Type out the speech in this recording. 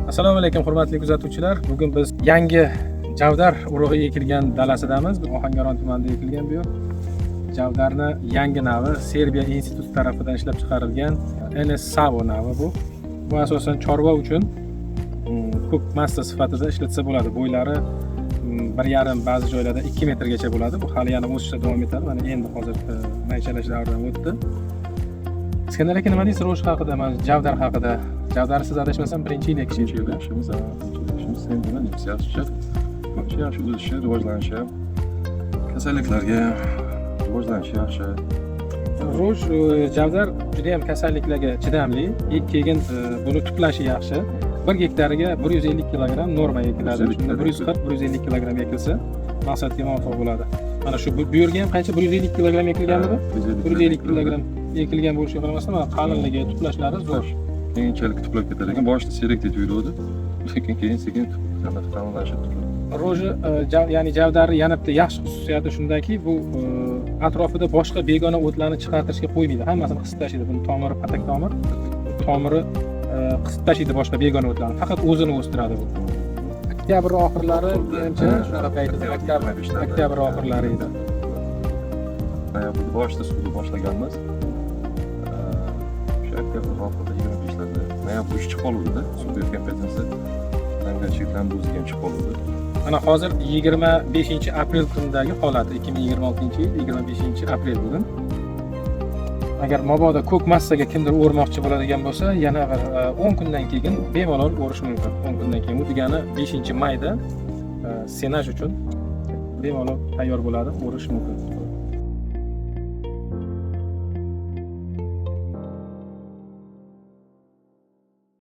Assalomu alaykum hurmatli kuzatuvchilar. Bugun biz yangi javdar urug'i ekilgan dalasidamiz. Ohangaron tumanida ekilgan bu. Javdarni yangi navi Serbiya instituti tarafidan ishlab chiqarilgan NS Savo navi bu. Bu asosan chorva uchun ko'k massa sifatida ishlatsa bo'ladi. Bo'ylari 1,5 ba'zi joylarda 2 metrgacha bo'ladi. Bu hali yana o'sishda davom etadi. Mana endi hozir maychalash davridan o'tdi. Iskandar aka, nima deysiz ro'sh haqida, mana javdar haqida? Javdar siz adashmasam birinchi yil ekishimiz. Sen bilan yaxshi o'sishi, rivojlanishi, kasalliklarga rivojlanishi yaxshi. Ro'sh javdar juda ham kasalliklarga chidamli. Keyin buni tuplashi yaxshi. 1 gektariga 150 kg norma ekiladi. Shunda 140-150 kg ekilsa maqsadga muvofiq bo'ladi. Mana shu bu yerga ham qancha 150 kg ekilganmi? 150 kg ekilgan bo'lishiga qaramasdan qalinligi, tuplashlari zo'r. Keyinchalik tuplab ketar ekan. Boshida serakdek tuyuladi, lekin keyin sekin qalinlashib turadi. Ro'ji ya'ni javdarni yana bitta yaxshi xususiyati shundaki, bu atrofida boshqa begona o'tlarni chiqartirishga qo'ymaydi. Hammasini qisib tashlaydi. Buni tomiri patak tomiri qisib tashlaydi boshqa begona o'tlarni. Faqat o'zini o'stiradi bu. Oktyabr oxirlari, menimcha shunaqa paytda oktyabr oxirlari edi. Bu boshida suvni boshlaganmiz. Oktyabr oxirida 25larda noyabr chiqib qoluvdi-da, suv bergan paytimizda tangachilikdan o'ziga chiqib qoluvdi. Mana hozir 25-aprel kunidagi holati, 2026-yil 25-aprel bugun. Agar mabodo ko'k massaga kimdir o'rmoqchi bo'ladigan bo'lsa, yana bir 10 kundan keyin bemalol o'rish mumkin. 10 kundan keyin, bu degani 5-mayda senaj uchun bemalol tayyor bo'ladi, o'rish mumkin.